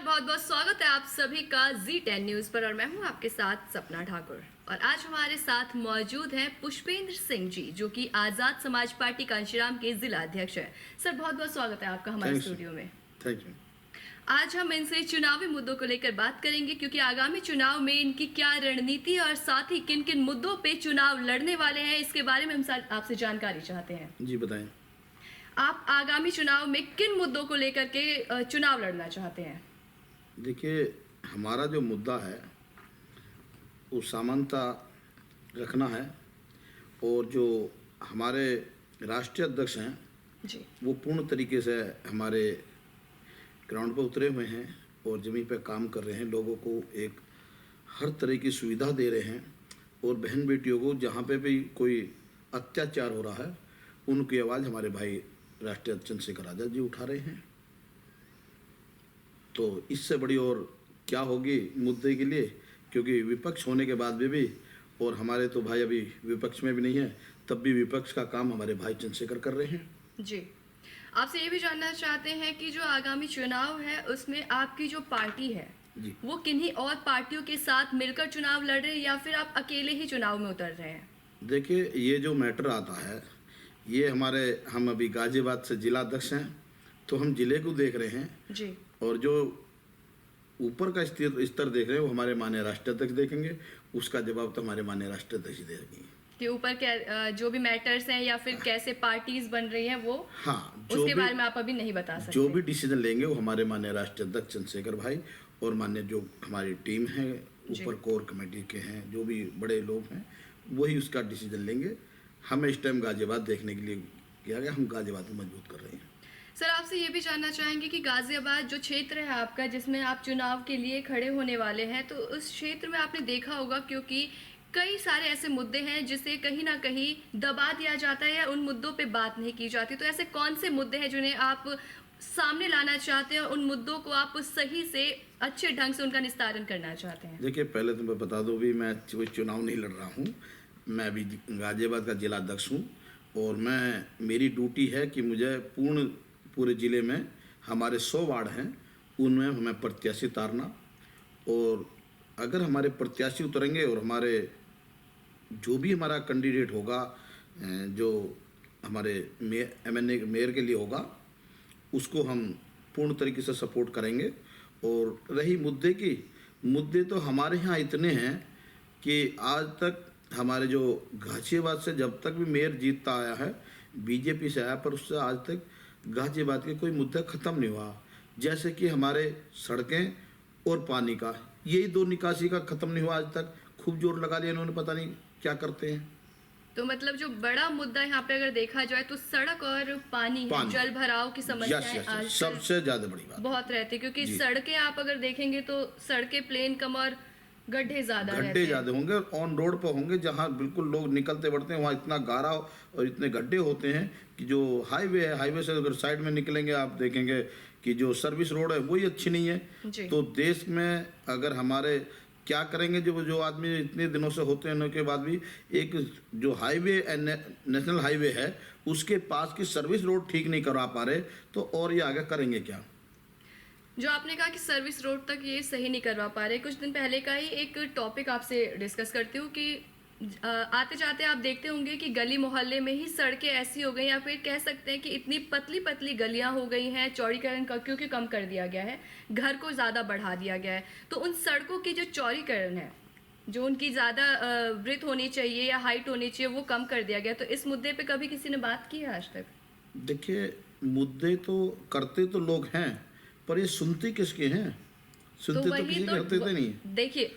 बहुत बहुत स्वागत है आप सभी का Z10 न्यूज पर और मैं हूं आपके साथ सपना ठाकुर। और आज हमारे साथ मौजूद हैं पुष्पेंद्र सिंह जी, जो कि आजाद समाज पार्टी कांशीराम के जिला अध्यक्ष हैं। सर बहुत बहुत स्वागत है आपका हमारे स्टूडियो में। Thank you. आज हम इनसे चुनावी मुद्दों को लेकर बात करेंगे, क्योंकि आगामी चुनाव में इनकी क्या रणनीति और साथ ही किन किन मुद्दों पे चुनाव लड़ने वाले हैं, इसके बारे में हम आपसे जानकारी चाहते हैं। जी बताएं। आप आगामी चुनाव में किन मुद्दों को लेकर के चुनाव लड़ना चाहते हैं? देखिए, हमारा जो मुद्दा है वो समानता रखना है, और जो हमारे राष्ट्रीय अध्यक्ष हैं जी, वो पूर्ण तरीके से हमारे ग्राउंड पर उतरे हुए हैं और ज़मीन पर काम कर रहे हैं। लोगों को एक हर तरह की सुविधा दे रहे हैं, और बहन बेटियों को जहाँ पे भी कोई अत्याचार हो रहा है उनकी आवाज़ हमारे भाई राष्ट्रीय अध्यक्ष चंद्रशेखर आज़ाद जी उठा रहे हैं। तो इससे बड़ी और क्या होगी मुद्दे के लिए, क्योंकि विपक्ष होने के बाद भी और हमारे तो भाई अभी विपक्ष में भी नहीं है, तब भी विपक्ष का काम हमारे भाई चंद्रशेखर कर रहे हैं। जी, आपसे ये भी जानना चाहते हैं कि जो आगामी चुनाव है उसमें आपकी जो पार्टी है जी, वो किन्हीं और पार्टियों के साथ मिलकर चुनाव लड़ रहे हैं या फिर आप अकेले ही चुनाव में उतर रहे हैं? देखिए, ये जो मैटर आता है ये हम अभी गाजियाबाद से जिला अध्यक्ष हैं, तो हम जिले को देख रहे हैं जी, और जो ऊपर का स्तर देख रहे हैं वो हमारे माननीय राष्ट्रीय अध्यक्ष देखेंगे। उसका जवाब तो हमारे माननीय राष्ट्रीय अध्यक्ष ही देंगे कि ऊपर क्या जो भी मैटर्स हैं या फिर कैसे पार्टीज बन रही हैं वो, हाँ, उसके बारे में आप अभी नहीं बता सकते। जो भी डिसीजन लेंगे वो हमारे माननीय राष्ट्रीय अध्यक्ष चंद्रशेखर भाई और माननीय जो हमारी टीम है ऊपर कोर कमेटी के हैं, जो भी बड़े लोग हैं, वही उसका डिसीजन लेंगे। हमें इस टाइम गाजियाबाद देखने के लिए किया गया, हम गाजियाबाद को मजबूत कर रहे हैं। सर आपसे ये भी जानना चाहेंगे कि गाजियाबाद जो क्षेत्र है आपका, जिसमें आप चुनाव के लिए खड़े होने वाले हैं, तो उस क्षेत्र में आपने देखा होगा क्योंकि कई सारे ऐसे मुद्दे हैं जिसे कहीं ना कहीं दबा दिया जाता है या उन मुद्दों पे बात नहीं की जाती। तो ऐसे कौन से मुद्दे हैं जिन्हें आप सामने लाना चाहते हैं, उन मुद्दों को आप सही से अच्छे ढंग से उनका निस्तारण करना चाहते हैं? देखिए, पहले तो मैं बता दूं भी मैं कोई चुनाव नहीं लड़ रहा हूं। मैं अभी गाजियाबाद का जिला अध्यक्ष हूं, और मेरी ड्यूटी है कि मुझे पूरे ज़िले में हमारे 100 वार्ड हैं, उनमें हमें प्रत्याशी उतारना, और अगर हमारे प्रत्याशी उतरेंगे और हमारे जो भी हमारा कैंडिडेट होगा, जो हमारे मेयर के लिए होगा, उसको हम पूर्ण तरीके से सपोर्ट करेंगे। और रही मुद्दे तो हमारे यहाँ इतने हैं कि आज तक हमारे जो गाजियाबाद से जब तक भी मेयर जीतता आया है, बीजेपी से आया, पर उससे आज तक गाजियाबाद के कोई मुद्दा ख़त्म नहीं हुआ। जैसे कि हमारे सड़कें और पानी का, यही दो निकासी का ख़त्म नहीं हुआ आज तक। खूब जोर लगा लिया इन्होंने, पता नहीं क्या करते हैं। तो मतलब जो बड़ा मुद्दा यहाँ पे अगर देखा जाए तो सड़क और पानी है, जल भराव की समस्याएं आज सबसे ज्यादा बड़ी बात बहुत रहती है, क्योंकि सड़कें आप अगर देखेंगे तो सड़कें प्लेन कम और गड्ढे ज्यादा होंगे, और ऑन रोड पर होंगे जहाँ बिल्कुल लोग निकलते बढ़ते हैं, वहाँ इतना गारा और इतने गड्ढे होते हैं कि जो हाईवे है, हाईवे से अगर साइड में निकलेंगे आप देखेंगे कि जो सर्विस रोड है वही अच्छी नहीं है। तो देश में अगर हमारे क्या करेंगे, जो आदमी इतने दिनों से होते हैं के बाद भी एक जो हाईवे नेशनल हाईवे है उसके पास की सर्विस रोड ठीक नहीं करा पा रहे, तो और ये आगे करेंगे क्या? जो आपने कहा कि सर्विस रोड तक ये सही नहीं करवा पा रहे, कुछ दिन पहले का ही एक टॉपिक आपसे डिस्कस करती हूँ कि आते जाते आप देखते होंगे कि गली मोहल्ले में ही सड़कें ऐसी हो गई, या फिर कह सकते हैं कि इतनी पतली पतली गलियां हो गई हैं, चौड़ीकरण क्योंकि कम कर दिया गया है, घर को ज़्यादा बढ़ा दिया गया है। तो उन सड़कों की जो चौड़ीकरण है, जो उनकी ज़्यादा ब्रीथ होनी चाहिए या हाइट होनी चाहिए, वो कम कर दिया गया। तो इस मुद्दे पे कभी किसी ने बात की है आज तक? देखिए, मुद्दे तो करते तो लोग हैं, पर ये सुनते किसके हैं? सुनते तो किसी करते तो नहीं। देखिए,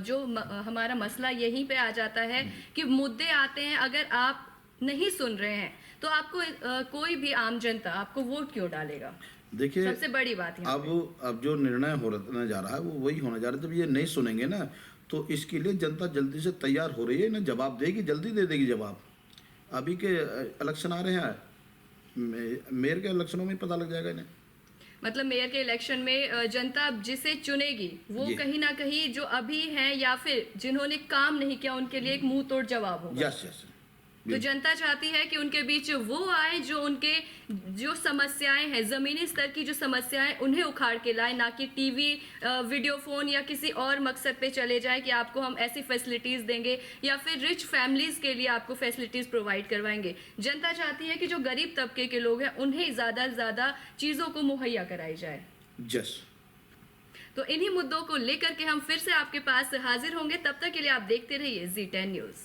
जो हमारा मसला यहीं पे आ जाता है कि मुद्दे आते हैं, अगर आप नहीं सुन रहे हैं तो आपको कोई भी आम जनता आपको वोट क्यों डालेगा? देखिए, सबसे बड़ी बात है अब जो निर्णय होने जा रहा है वो वही होने जा रहा है। जब ये नहीं सुनेंगे ना, तो इसके लिए जनता जल्दी से तैयार हो रही है ना, जवाब देगी, जल्दी दे देगी जवाब। अभी के इलेक्शन आ रहे हैं, मेयर के इलेक्शनों में पता लग जाएगा इन्हें। मतलब मेयर के इलेक्शन में जनता जिसे चुनेगी वो कहीं ना कहीं जो अभी हैं या फिर जिन्होंने काम नहीं किया उनके लिए एक मुंह तोड़ जवाब होगा। यस। तो जनता चाहती है कि उनके बीच वो आए जो उनके जो समस्याएं हैं, जमीनी स्तर की जो समस्याएं, उन्हें उखाड़ के लाए, ना कि टीवी, वीडियो फोन या किसी और मकसद पे चले जाए कि आपको हम ऐसी फैसिलिटीज देंगे या फिर रिच फैमिलीज के लिए आपको फैसिलिटीज प्रोवाइड करवाएंगे। जनता चाहती है कि जो गरीब तबके के लोग हैं उन्हें ज्यादा से ज्यादा चीजों को मुहैया कराई जाए। जस तो इन्हीं मुद्दों को लेकर के हम फिर से आपके पास हाजिर होंगे। तब तक के लिए आप देखते रहिए जी10 न्यूज।